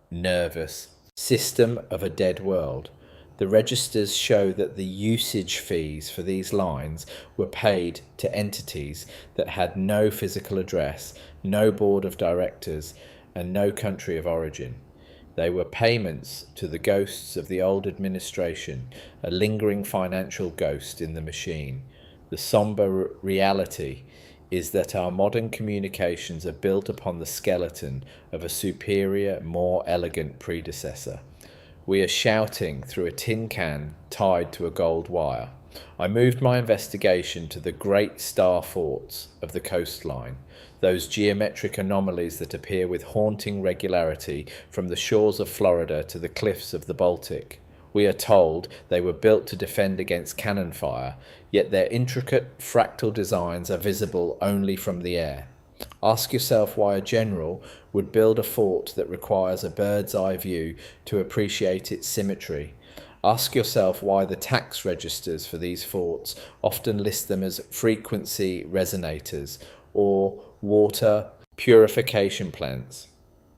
Speaker 1: nervous system of a dead world? The registers show that the usage fees for these lines were paid to entities that had no physical address, no board of directors, and no country of origin. They were payments to the ghosts of the old administration, a lingering financial ghost in the machine. The sombre reality is that our modern communications are built upon the skeleton of a superior, more elegant predecessor. We are shouting through a tin can tied to a gold wire. I moved my investigation to the great star forts of the coastline, those geometric anomalies that appear with haunting regularity from the shores of Florida to the cliffs of the Baltic. We are told they were built to defend against cannon fire, yet their intricate fractal designs are visible only from the air. Ask yourself why a general would build a fort that requires a bird's eye view to appreciate its symmetry. Ask yourself why the tax registers for these forts often list them as frequency resonators or water purification plants.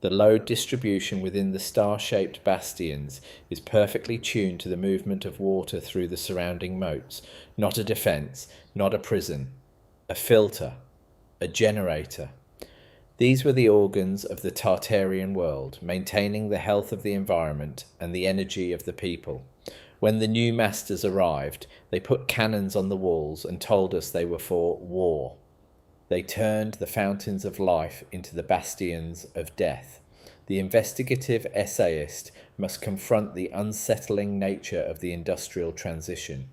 Speaker 1: The load distribution within the star-shaped bastions is perfectly tuned to the movement of water through the surrounding moats, not a defence, not a prison, a filter, a generator. These were the organs of the Tartarian world, maintaining the health of the environment and the energy of the people. When the new masters arrived, they put cannons on the walls and told us they were for war. They turned the fountains of life into the bastions of death. The investigative essayist must confront the unsettling nature of the industrial transition.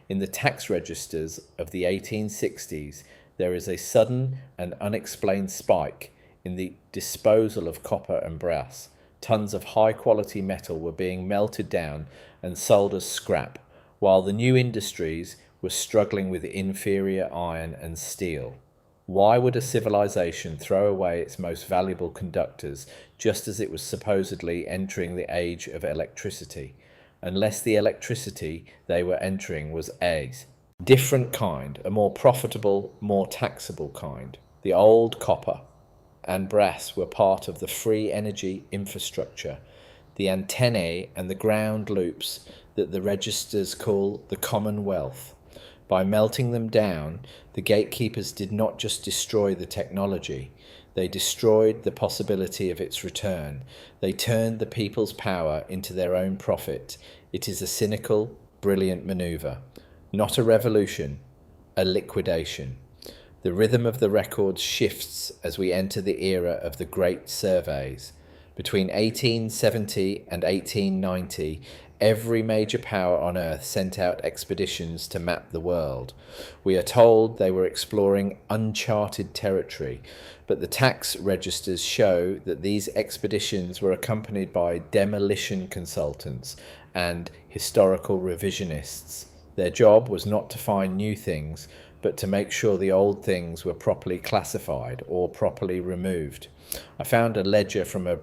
Speaker 1: In the tax registers of the 1860s, there is a sudden and unexplained spike in the disposal of copper and brass. Tons of high-quality metal were being melted down and sold as scrap, while the new industries were struggling with inferior iron and steel. Why would a civilization throw away its most valuable conductors just as it was supposedly entering the age of electricity, unless the electricity they were entering was a different kind, a more profitable, more taxable kind? The old copper and brass were part of the free energy infrastructure, the antennae and the ground loops that the registers call the Commonwealth. By melting them down, the gatekeepers did not just destroy the technology, They destroyed the possibility of its return. They turned the people's power into their own profit. It is a cynical, brilliant maneuver. Not a revolution, a liquidation. The rhythm of the records shifts as we enter the era of the Great Surveys. Between 1870 and 1890, every major power on Earth sent out expeditions to map the world. We are told they were exploring uncharted territory, but the tax registers show that these expeditions were accompanied by demolition consultants and historical revisionists. Their job was not to find new things, but to make sure the old things were properly classified or properly removed. I found a ledger from a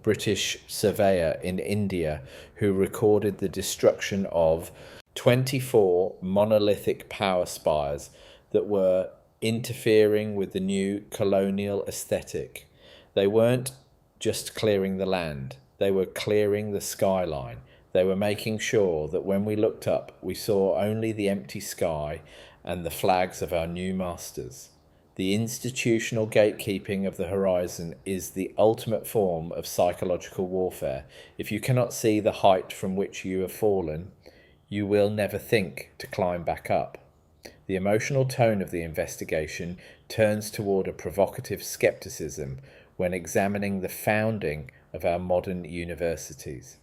Speaker 1: British surveyor in India who recorded the destruction of 24 monolithic power spires that were interfering with the new colonial aesthetic. They weren't just clearing the land, they were clearing the skyline. They were making sure that when we looked up, we saw only the empty sky and the flags of our new masters. The institutional gatekeeping of the horizon is the ultimate form of psychological warfare. If you cannot see the height from which you have fallen, you will never think to climb back up. The emotional tone of the investigation turns toward a provocative skepticism when examining the founding of our modern universities.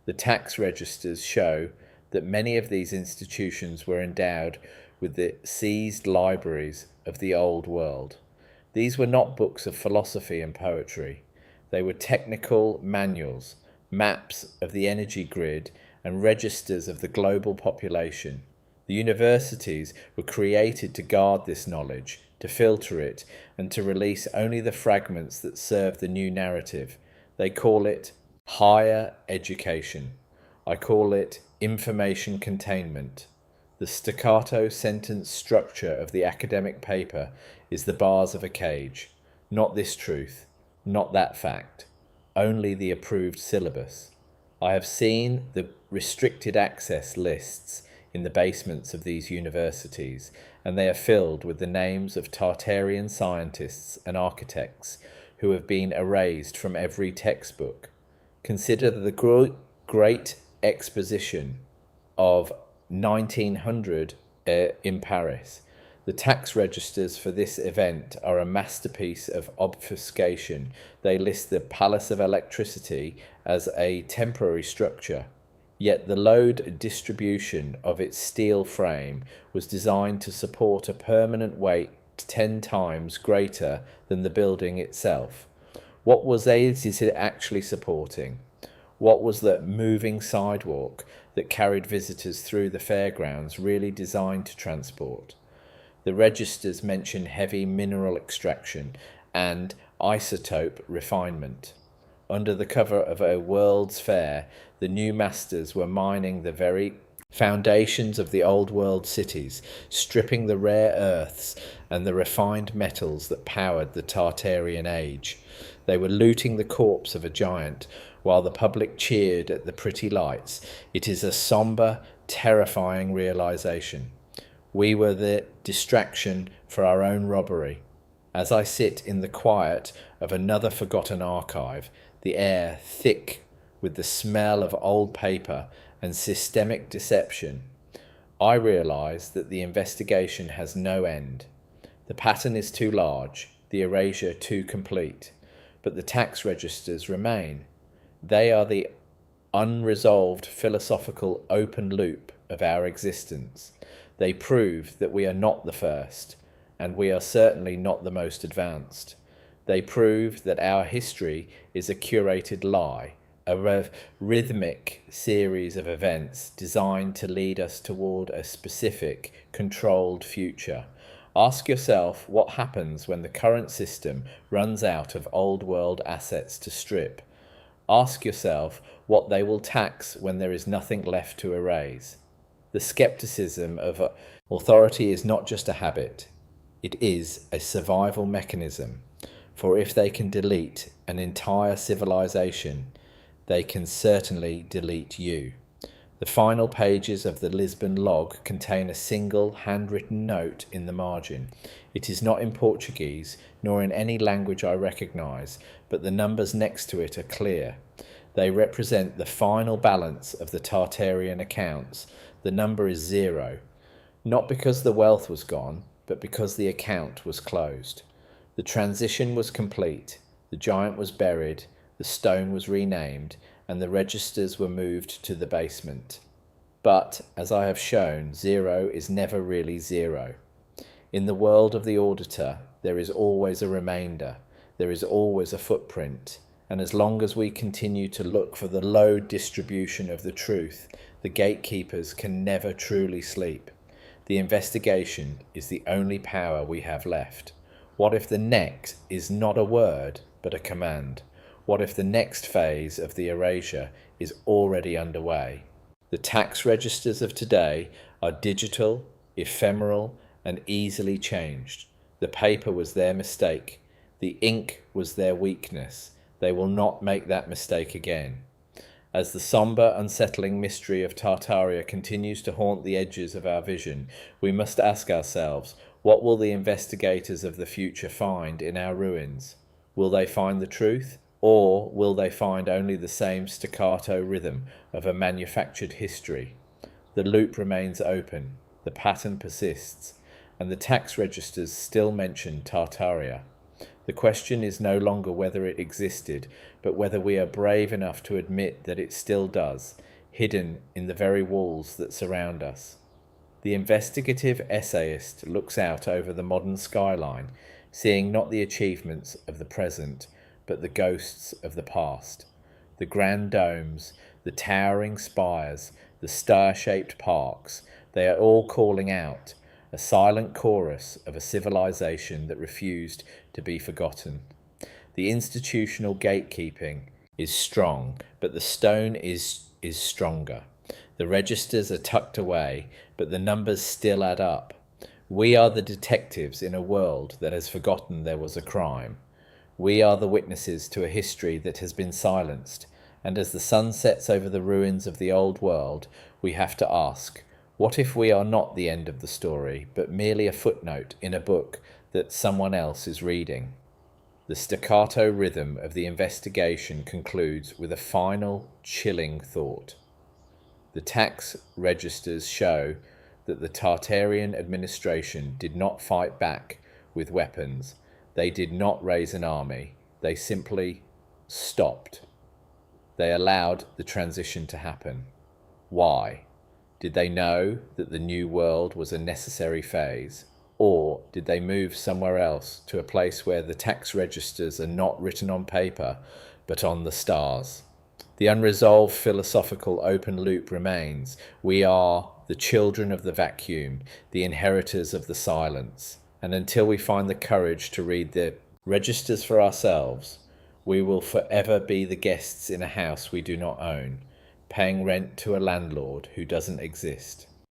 Speaker 1: The tax registers show that many of these institutions were endowed with the seized libraries of the old world. These were not books of philosophy and poetry. They were technical manuals, maps of the energy grid, and registers of the global population. The universities were created to guard this knowledge, to filter it, and to release only the fragments that serve the new narrative. They call it higher education. I call it information containment. The staccato sentence structure of the academic paper is the bars of a cage. Not this truth, not that fact, only the approved syllabus. I have seen the restricted access lists in the basements of these universities, and they are filled with the names of Tartarian scientists and architects who have been erased from every textbook. Consider the Great Exposition of 1900 in Paris. The tax registers for this event are a masterpiece of obfuscation. They list the Palace of Electricity as a temporary structure, yet the load distribution of its steel frame was designed to support a permanent weight 10 times greater than the building itself. What was it actually supporting? What was the moving sidewalk that carried visitors through the fairgrounds really designed to transport? The registers mention heavy mineral extraction and isotope refinement. Under the cover of a World's Fair, the new masters were mining the very foundations of the old world cities, stripping the rare earths and the refined metals that powered the Tartarian age. They were looting the corpse of a giant, while the public cheered at the pretty lights. It is a somber, terrifying realization. We were the distraction for our own robbery. As I sit in the quiet of another forgotten archive, the air thick with the smell of old paper and systemic deception, I realize that the investigation has no end. The pattern is too large, the erasure too complete, but the tax registers remain. They are the unresolved philosophical open loop of our existence. They prove that we are not the first, and we are certainly not the most advanced. They prove that our history is a curated lie, a rhythmic series of events designed to lead us toward a specific, controlled future. Ask yourself what happens when the current system runs out of old world assets to strip. Ask yourself what they will tax when there is nothing left to erase. The skepticism of authority is not just a habit, it is a survival mechanism. For if they can delete an entire civilization, they can certainly delete you. The final pages of the Lisbon log contain a single handwritten note in the margin. It is not in Portuguese, nor in any language I recognise, but the numbers next to it are clear. They represent the final balance of the Tartarian accounts. The number is 0, not because the wealth was gone, but because the account was closed. The transition was complete, the giant was buried, the stone was renamed, and the registers were moved to the basement. But, as I have shown, 0 is never really 0. In the world of the auditor, there is always a remainder, there is always a footprint, and as long as we continue to look for the low distribution of the truth, the gatekeepers can never truly sleep. The investigation is the only power we have left. What if the next is not a word, but a command? What if the next phase of the erasure is already underway? The tax registers of today are digital, ephemeral, and easily changed. The paper was their mistake. The ink was their weakness. They will not make that mistake again. As the sombre, unsettling mystery of Tartaria continues to haunt the edges of our vision, we must ask ourselves, what will the investigators of the future find in our ruins? Will they find the truth? Or will they find only the same staccato rhythm of a manufactured history? The loop remains open, the pattern persists, and the tax registers still mention Tartaria. The question is no longer whether it existed, but whether we are brave enough to admit that it still does, hidden in the very walls that surround us. The investigative essayist looks out over the modern skyline, seeing not the achievements of the present, but the ghosts of the past. The grand domes, the towering spires, the star-shaped parks, they are all calling out, a silent chorus of a civilization that refused to be forgotten. The institutional gatekeeping is strong, but the stone is stronger. The registers are tucked away, but the numbers still add up. We are the detectives in a world that has forgotten there was a crime. We are the witnesses to a history that has been silenced, and as the sun sets over the ruins of the old world, we have to ask, what if we are not the end of the story, but merely a footnote in a book that someone else is reading? The staccato rhythm of the investigation concludes with a final, chilling thought. The tax registers show that the Tartarian administration did not fight back with weapons. They did not raise an army. They simply stopped. They allowed the transition to happen. Why? Did they know that the new world was a necessary phase? Or did they move somewhere else to a place where the tax registers are not written on paper, but on the stars? The unresolved philosophical open loop remains. We are the children of the vacuum, the inheritors of the silence. And until we find the courage to read the registers for ourselves, we will forever be the guests in a house we do not own, paying rent to a landlord who doesn't exist.